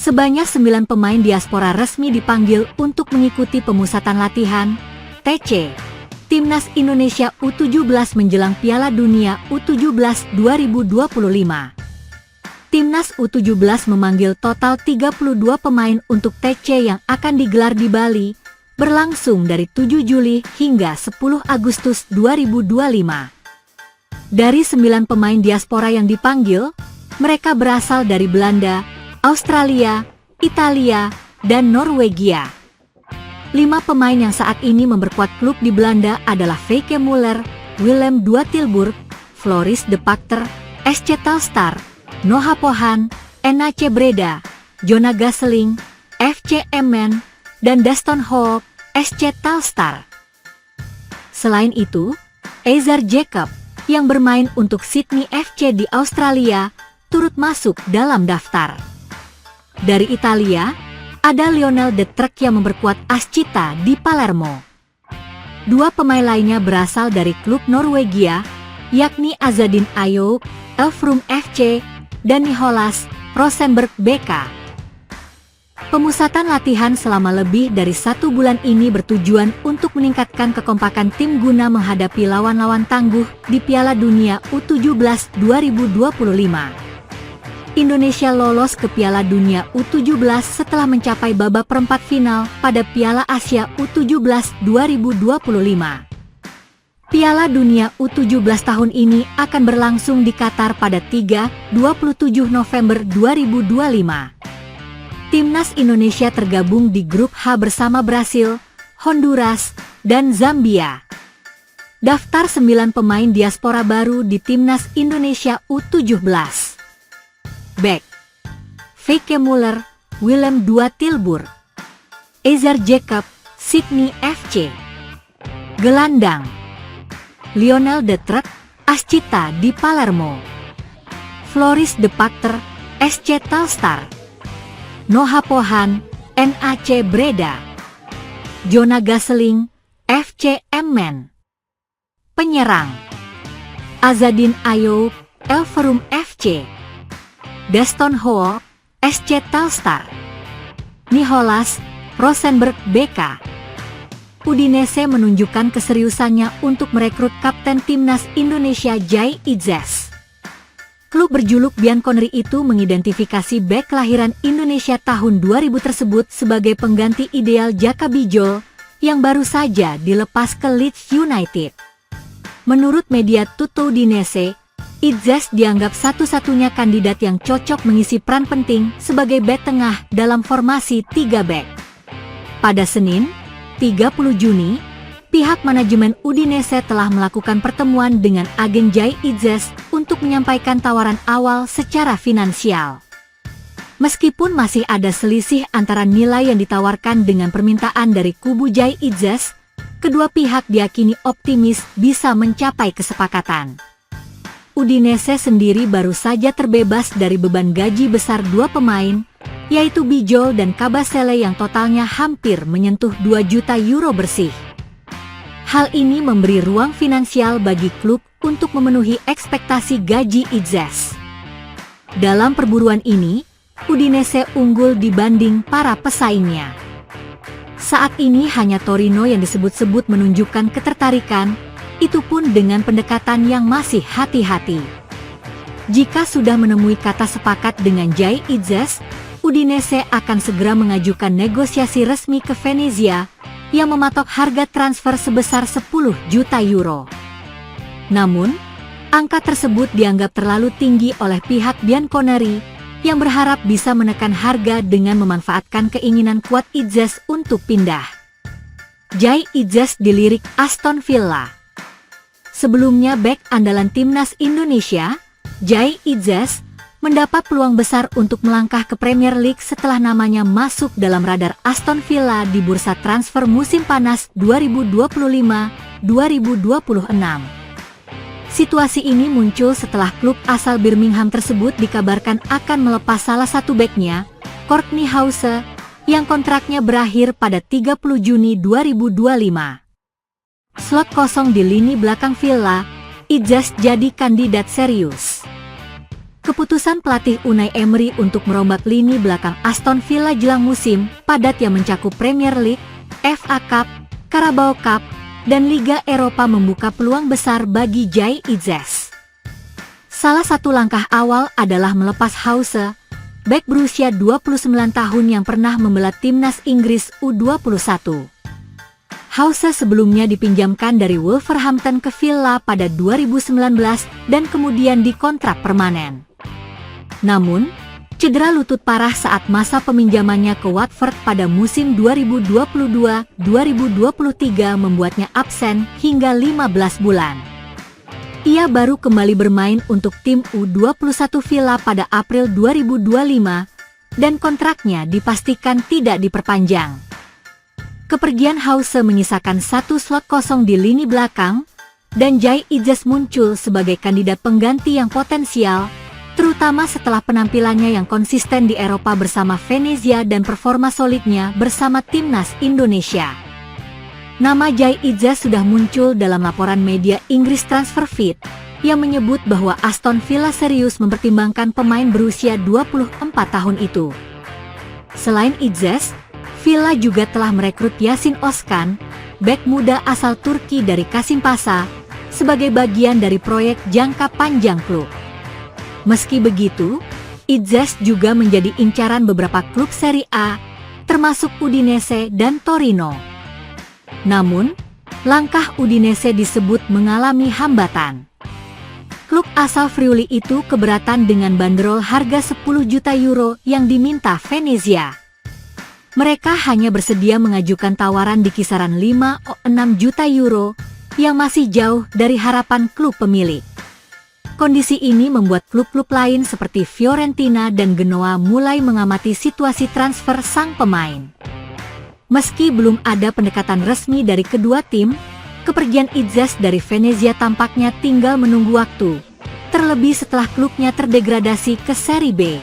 Sebanyak 9 pemain diaspora resmi dipanggil untuk mengikuti pemusatan latihan TC Timnas Indonesia U17 menjelang Piala Dunia U17 2025. Timnas U17 memanggil total 32 pemain untuk TC yang akan digelar di Bali, berlangsung dari 7 Juli hingga 10 Agustus 2025. Dari 9 pemain diaspora yang dipanggil, mereka berasal dari Belanda, Australia, Italia, dan Norwegia. 5 pemain yang saat ini memperkuat klub di Belanda adalah Feike Muller, Willem II Tilburg, Floris de Pachter, SC Telstar, Noah Pohan, NAC Breda, Jona Gaseling, FC Emmen, dan Daston Hoop, SC Telstar. Selain itu, Ezer Jacob yang bermain untuk Sydney FC di Australia turut masuk dalam daftar. Dari Italia, ada Lionel De Trek yang memperkuat Ascita di Palermo. 2 pemain lainnya berasal dari klub Norwegia, yakni Azadin Ayoub, Elverum FC, dan Nicholas Rosenberg BK. Pemusatan latihan selama lebih dari 1 bulan ini bertujuan untuk meningkatkan kekompakan tim guna menghadapi lawan-lawan tangguh di Piala Dunia U17 2025. Indonesia lolos ke Piala Dunia U17 setelah mencapai babak perempat final pada Piala Asia U17 2025. Piala Dunia U17 tahun ini akan berlangsung di Qatar pada 3-27 November 2025. Timnas Indonesia tergabung di grup H bersama Brasil, Honduras, dan Zambia. Daftar 9 pemain diaspora baru di Timnas Indonesia U17. Back: Feike Muller, Willem II Tilburg. Ezer Jacob, Sydney FC. Gelandang: Lionel De Trek, Ascita di Palermo. Floris de Pachter, SC Telstar. Noah Pohan, NAC Breda. Jona Gaseling, FC Emmen. Penyerang: Azadin Ayoub, Elverum FC. Daston Hoop, SC Telstar. Nicholas Rosenberg BK. Udinese menunjukkan keseriusannya untuk merekrut Kapten Timnas Indonesia Jai Idzes. Klub berjuluk Bianconeri itu mengidentifikasi bek kelahiran Indonesia tahun 2000 tersebut sebagai pengganti ideal Jaka Bijol yang baru saja dilepas ke Leeds United. Menurut media Tutto Udinese, Idzes dianggap satu-satunya kandidat yang cocok mengisi peran penting sebagai bek tengah dalam formasi 3 bek. Pada Senin, 30 Juni, pihak manajemen Udinese telah melakukan pertemuan dengan agen Jai Idzes untuk menyampaikan tawaran awal secara finansial. Meskipun masih ada selisih antara nilai yang ditawarkan dengan permintaan dari kubu Jai Idzes, kedua pihak diyakini optimis bisa mencapai kesepakatan. Udinese sendiri baru saja terbebas dari beban gaji besar 2 pemain, yaitu Bijol dan Kabasele yang totalnya hampir menyentuh 2 juta euro bersih. Hal ini memberi ruang finansial bagi klub untuk memenuhi ekspektasi gaji Idzes. Dalam perburuan ini, Udinese unggul dibanding para pesaingnya. Saat ini hanya Torino yang disebut-sebut menunjukkan ketertarikan, itu pun dengan pendekatan yang masih hati-hati. Jika sudah menemui kata sepakat dengan Jai Idzes, Udinese akan segera mengajukan negosiasi resmi ke Venezia yang mematok harga transfer sebesar 10 juta euro. Namun, angka tersebut dianggap terlalu tinggi oleh pihak Bianconeri yang berharap bisa menekan harga dengan memanfaatkan keinginan kuat Idzes untuk pindah. Jai Idzes dilirik Aston Villa. Sebelumnya bek andalan Timnas Indonesia, Jai Idzes, mendapat peluang besar untuk melangkah ke Premier League setelah namanya masuk dalam radar Aston Villa di bursa transfer musim panas 2025-2026. Situasi ini muncul setelah klub asal Birmingham tersebut dikabarkan akan melepas salah satu beknya, Courtney Hause, yang kontraknya berakhir pada 30 Juni 2025. Slot kosong di lini belakang Villa, Idzes jadi kandidat serius. Keputusan pelatih Unai Emery untuk merombak lini belakang Aston Villa jelang musim padat yang mencakup Premier League, FA Cup, Carabao Cup, dan Liga Eropa membuka peluang besar bagi Jai Itzes. Salah satu langkah awal adalah melepas Hause, bek berusia 29 tahun yang pernah membela timnas Inggris U21. Hause sebelumnya dipinjamkan dari Wolverhampton ke Villa pada 2019 dan kemudian dikontrak permanen. Namun, cedera lutut parah saat masa peminjamannya ke Watford pada musim 2022-2023 membuatnya absen hingga 15 bulan. Ia baru kembali bermain untuk tim U21 Villa pada April 2025 dan kontraknya dipastikan tidak diperpanjang. Kepergian Hause menyisakan satu slot kosong di lini belakang, dan Jai Itzes muncul sebagai kandidat pengganti yang potensial, terutama setelah penampilannya yang konsisten di Eropa bersama Venezia dan performa solidnya bersama timnas Indonesia. Nama Jai Itzes sudah muncul dalam laporan media Inggris TransferFeed yang menyebut bahwa Aston Villa serius mempertimbangkan pemain berusia 24 tahun itu. Selain Itzes, Villa juga telah merekrut Yasin Özkan, bek muda asal Turki dari Kasimpasa, sebagai bagian dari proyek jangka panjang klub. Meski begitu, Itzes juga menjadi incaran beberapa klub Serie A, termasuk Udinese dan Torino. Namun, langkah Udinese disebut mengalami hambatan. Klub asal Friuli itu keberatan dengan banderol harga 10 juta euro yang diminta Venezia. Mereka hanya bersedia mengajukan tawaran di kisaran 5-6 juta euro, yang masih jauh dari harapan klub pemilik. Kondisi ini membuat klub-klub lain seperti Fiorentina dan Genoa mulai mengamati situasi transfer sang pemain. Meski belum ada pendekatan resmi dari kedua tim, kepergian Itzes dari Venezia tampaknya tinggal menunggu waktu, terlebih setelah klubnya terdegradasi ke Serie B.